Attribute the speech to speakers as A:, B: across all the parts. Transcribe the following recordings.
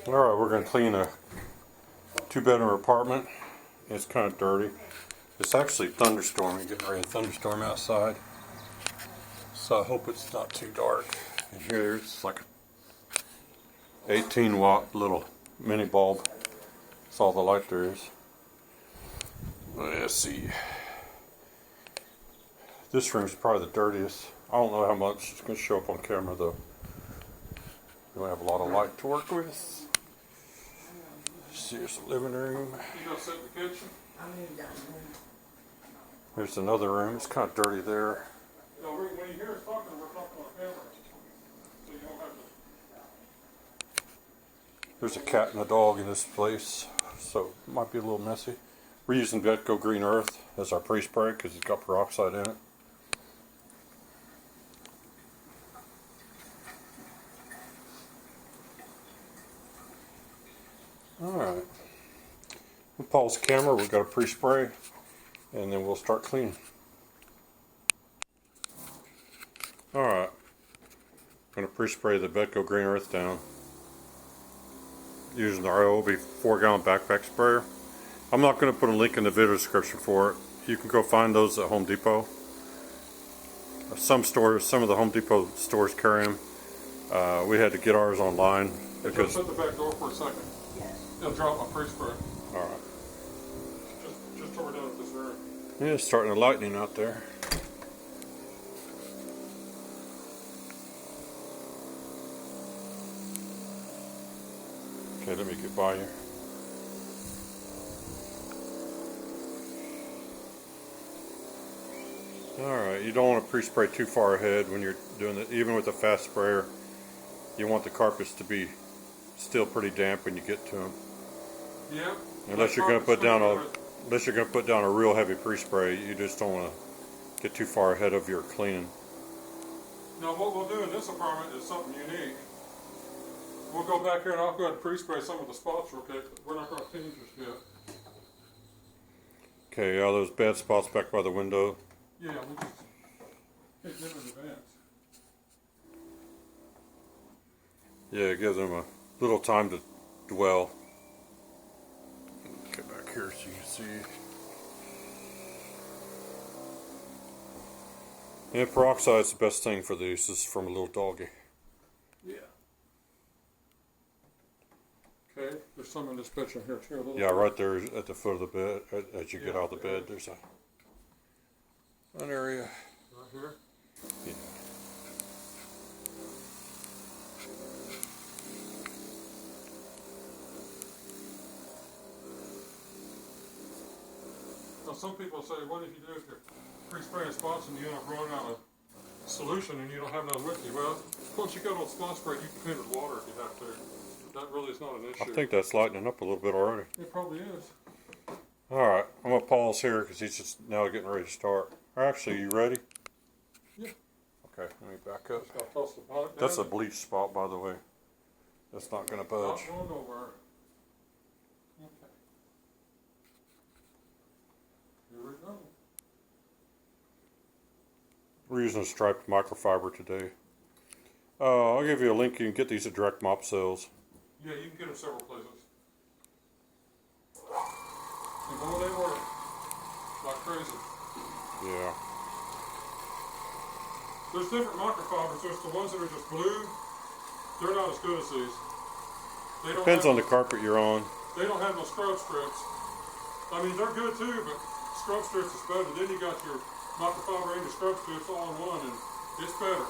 A: Alright, we're going to clean a two-bedroom apartment. It's kind of dirty. It's actually thunderstorming, getting ready to thunderstorm outside. So I hope it's not too dark. And here's like a 18-watt little mini bulb. That's all the light there is. Let's see. This room's probably the dirtiest. I don't know how much it's going to show up on camera though. We don't have a lot of light to work with. Here's the living room.
B: You gonna sit in the kitchen?
A: There's another room. It's kind of dirty there.
B: No, when you hear us talking, we're talking on camera. So you don't have to.
A: There's a cat and a dog in this place, so it might be a little messy. We're using Betco Green Earth as our pre-spray because it's got peroxide in it. Alright. We'll pause the camera, we've got a pre-spray, and then we'll start cleaning. Alright. I'm going to pre-spray the Betco Green Earth down using our Ryobi 4-gallon backpack sprayer. I'm not going to put a link in the video description for it. You can go find those at Home Depot. Some stores, some of the Home Depot stores carry them. We had to get ours online because.
B: Just shut the back door for a second. It'll drop my pre-spray.
A: All right.
B: Just tore it down at this room.
A: Yeah, it's starting to lightning out there. Okay, let me get by you. Alright, you don't want to pre-spray too far ahead when you're doing it. Even with a fast sprayer, you want the carpets to be still pretty damp when you get to them.
B: Yeah.
A: Unless you're going to put down a real heavy pre-spray, you just don't want to get too far ahead of your cleaning.
B: Now what we'll do in this apartment is something unique. We'll go back here and I'll go ahead and pre-spray some of the spots real quick. We're not going to clean just yet.
A: Okay, yeah, those bad spots back by the window.
B: Yeah, we'll just take them in advance.
A: Yeah, it gives them a little time to dwell. Get back here so you can see. And peroxide's the best thing for these. This is from a little doggy.
B: Yeah. Okay, there's some in this picture here too.
A: Yeah, right there at the foot of the bed. As you get out of the bed, there's an area.
B: Right here?
A: Yeah.
B: Now some people say, what if you do if you're pre-spraying spots and you end up running out of solution and you don't have none with you? Well, once you go to a spot spray, you can clean it with water if you have to. That really is not an issue.
A: I think that's lightening up a little bit already.
B: It probably is.
A: Alright, I'm going to pause here because he's just now getting ready to start. Or actually, you ready?
B: Yeah.
A: Okay, let me back up.
B: Just gotta toss the bonnet down.
A: That's a bleach spot, by the way. That's not going to budge.
B: Not going nowhere. Okay. Here we go.
A: We're using a striped microfiber today. I'll give you a link. You can get these at Direct Mop Sales.
B: Yeah, you can get them several places. And boy, they work like crazy.
A: Yeah.
B: There's different microfibers. There's the ones that are just blue. They're not as good as these. They don't
A: Depends
B: have
A: on the carpet you're on.
B: They don't have no scrub strips. I mean, they're good too, but scrub strips is better. Then you got your microfiber and your scrub strips all in one, and it's better.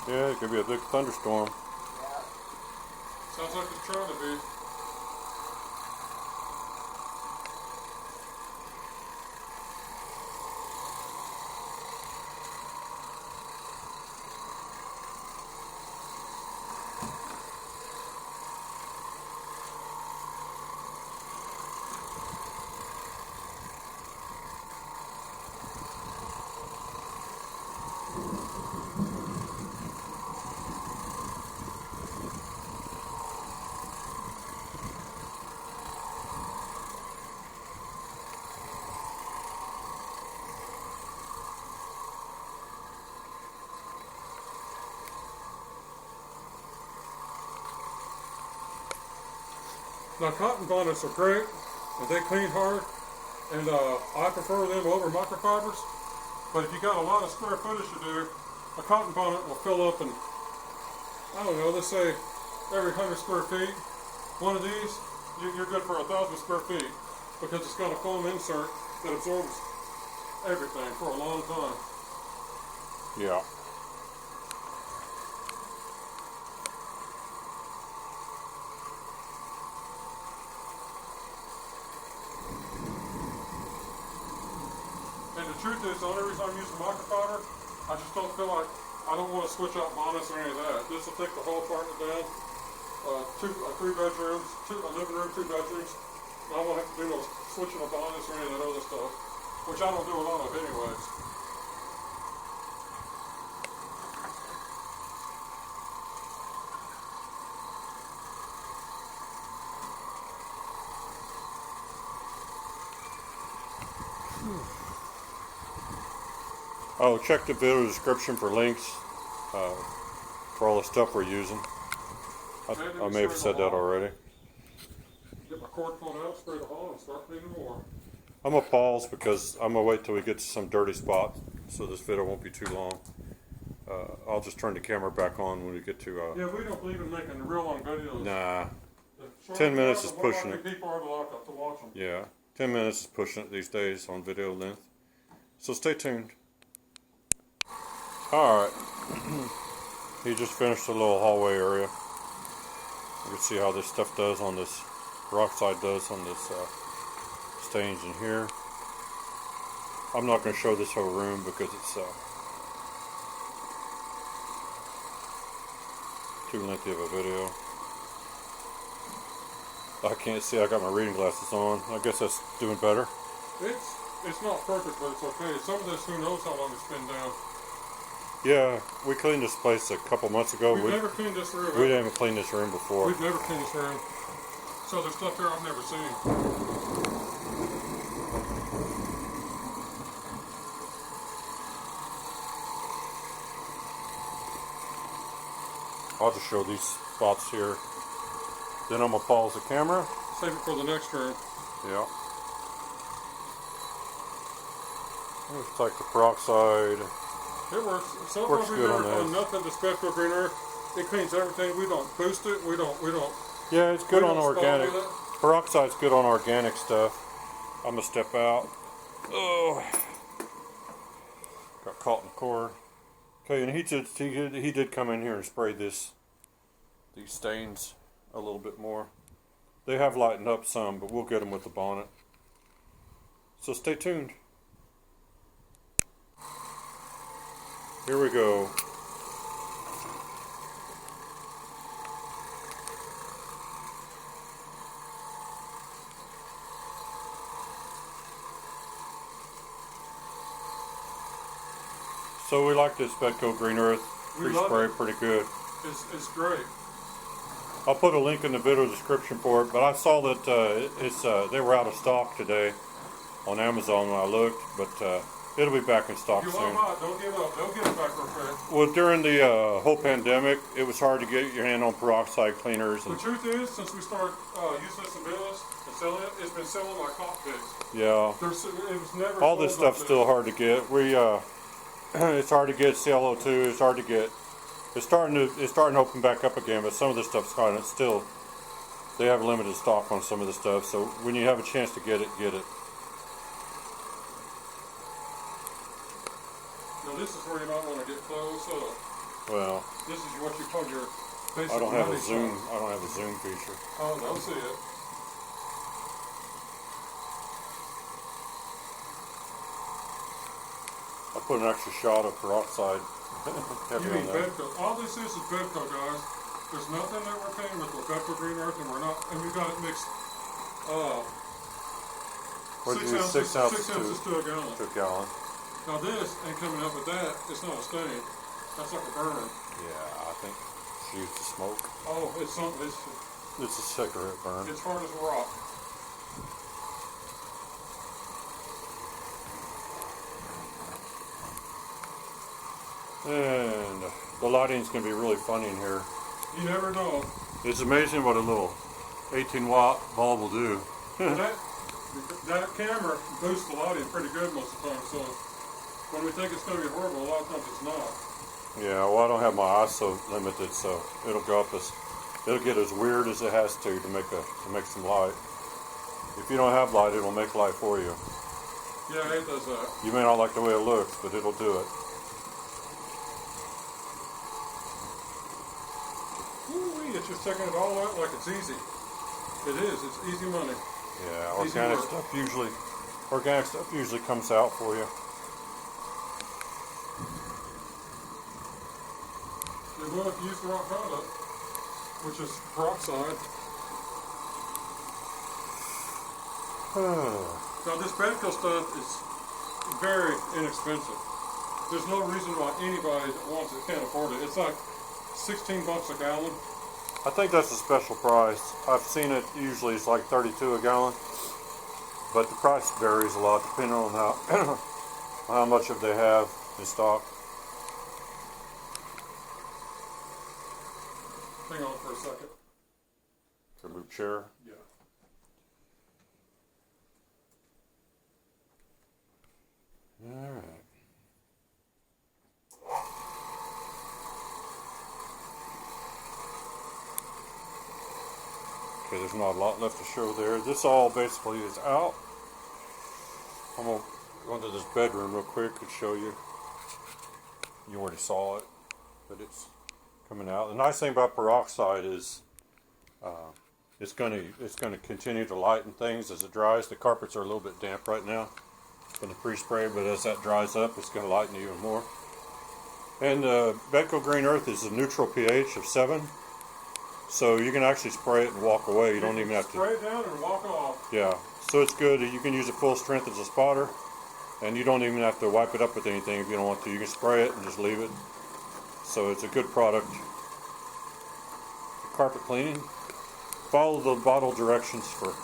A: Yeah, it could be a big thunderstorm.
B: Sounds like it's trying to be. Now cotton bonnets are great, and they clean hard, and I prefer them over microfibers. But if you got a lot of square footage to do, a cotton bonnet will fill up in, I don't know, let's say every 100 square feet. One of these, you're good for 1,000 square feet because it's got a foam insert that absorbs everything for a long time.
A: Yeah.
B: And the truth is, the only reason I'm using microfiber, I just don't feel like, I don't want to switch out bonnets or any of that. This will take the whole apartment down. Three bedrooms, a living room, 2 bedrooms. I won't have to do no switching of bonnets or any of that other stuff, which I don't do a lot of anyways.
A: Oh, check the video description for links for all the stuff we're using. I may have said that already.
B: Get my cord pulled out, spray the hole, and start cleaning more.
A: I'm gonna pause because I'm gonna wait till we get to some dirty spots, so this video won't be too long. I'll just turn the camera back on when we get to.
B: Yeah, we don't believe in making real long videos.
A: Nah.
B: The
A: 10 minutes
B: shorter
A: is
B: the more
A: pushing
B: likely
A: it.
B: People are to watch them.
A: Yeah, 10 minutes is pushing it these days on video length. So stay tuned. Alright. He just finished the little hallway area. You can see how this stuff does on this, peroxide does on this stains in here. I'm not going to show this whole room because it's too lengthy of a video. I can't see, I got my reading glasses on. I guess that's doing better.
B: It's not perfect, but it's okay. Some of this, who knows how long it's been down.
A: Yeah, we cleaned this place a couple months ago.
B: We've never cleaned this room.
A: We didn't even clean this room before.
B: We've never cleaned this room. So there's stuff here I've never seen.
A: I'll just show these spots here. Then I'm going to pause the camera.
B: Save it for the next room.
A: Yeah. Looks like the peroxide.
B: It works. So
A: Works
B: far we've
A: good
B: never
A: on
B: done
A: this.
B: nothing to Betco Green Earth. It cleans everything. We don't boost it. We don't.
A: Yeah, it's good
B: we
A: on
B: don't
A: organic.
B: stall with it.
A: Peroxide's good on organic stuff. I'm going to step out. Oh. Got caught in the cord. Okay, and he did come in here and spray these stains a little bit more. They have lightened up some, but we'll get them with the bonnet. So stay tuned. Here we go. So we like this Betco Green Earth pre-spray, pretty good.
B: It's great.
A: I'll put a link in the video description for it, but I saw that they were out of stock today on Amazon when I looked, but it'll be back in stock
B: You
A: soon.
B: want don't give up. They'll get it back real quick.
A: Well, during the whole pandemic, it was hard to get your hand on peroxide cleaners.
B: The
A: And,
B: truth is, since we started using this in business and selling it, it's been selling like hotcakes.
A: yeah,
B: It was never
A: all this
B: sold like
A: stuff's still hard to get. It's hard to get CLO2. It's hard to get. It's starting to open back up again, but some of this stuff's kind of still. They have limited stock on some of the stuff, so when you have a chance to get it, get it.
B: Now this is where you might want to get close up.
A: Well,
B: This is what you call your basic
A: I don't have a
B: money
A: zoom.
B: shot.
A: I don't have a zoom feature.
B: Oh, don't see it.
A: I put an extra shot of peroxide. Heavy
B: You
A: on
B: mean
A: that.
B: Betco. All this is Betco, guys. There's nothing that we're paying with Betco Green Earth, and we're not, and we've got it mixed,
A: What'd you do? 6 ounces
B: to a gallon.
A: to a gallon.
B: Now this ain't coming up with that. It's not a stain. That's like a burn.
A: Yeah, I think she used to smoke.
B: Oh, it's something.
A: It's a cigarette burn.
B: It's hard as a rock.
A: And the lighting's going to be really funny in here.
B: You never know.
A: It's amazing what a little 18-watt bulb will do.
B: that camera boosts the lighting pretty good most of the time, so when we think it's going to be horrible, a lot of times it's not.
A: Yeah, well, I don't have my ISO limited, so it'll go up it'll get as weird as it has to make some light. If you don't have light, it'll make light for you.
B: Yeah, it does that.
A: You may not like the way it looks, but it'll do it.
B: Woo-wee, it's just checking it all out like it's easy. It is. It's easy money.
A: Yeah,
B: Easy
A: organic stuff usually comes out for you.
B: It will if you use the right product, which is peroxide. Now this Betco stuff is very inexpensive. There's no reason why anybody that wants it can't afford it. It's like $16 a gallon.
A: I think that's a special price. I've seen it usually it's like $32 a gallon, but the price varies a lot depending on how much of they have in stock.
B: Hang on for a second.
A: Remove chair.
B: Yeah.
A: All right. Okay, there's not a lot left to show there. This all basically is out. I'm going to go into this bedroom real quick and show you. You already saw it, but it's coming out. The nice thing about peroxide is it's going to continue to lighten things as it dries. The carpets are a little bit damp right now from the pre-spray, but as that dries up, it's going to lighten even more. And Betco Green Earth is a neutral pH of 7. So you can actually spray it and walk away. You don't even have to
B: spray it down and walk off.
A: Yeah, so it's good. You can use it full strength as a spotter, and you don't even have to wipe it up with anything if you don't want to. You can spray it and just leave it. So it's a good product. Carpet cleaning. Follow the bottle directions for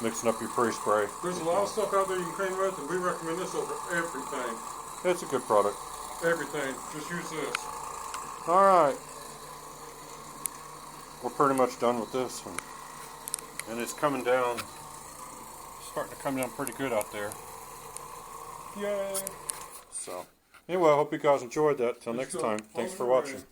A: mixing up your pre-spray.
B: There's a lot of stuff out there you can clean with, and we recommend this over everything.
A: It's a good product.
B: Everything. Just use this.
A: All right. We're pretty much done with this one. And it's coming down, starting to come down pretty good out there. Yay! So, anyway, I hope you guys enjoyed that. Till next time, thanks for watching.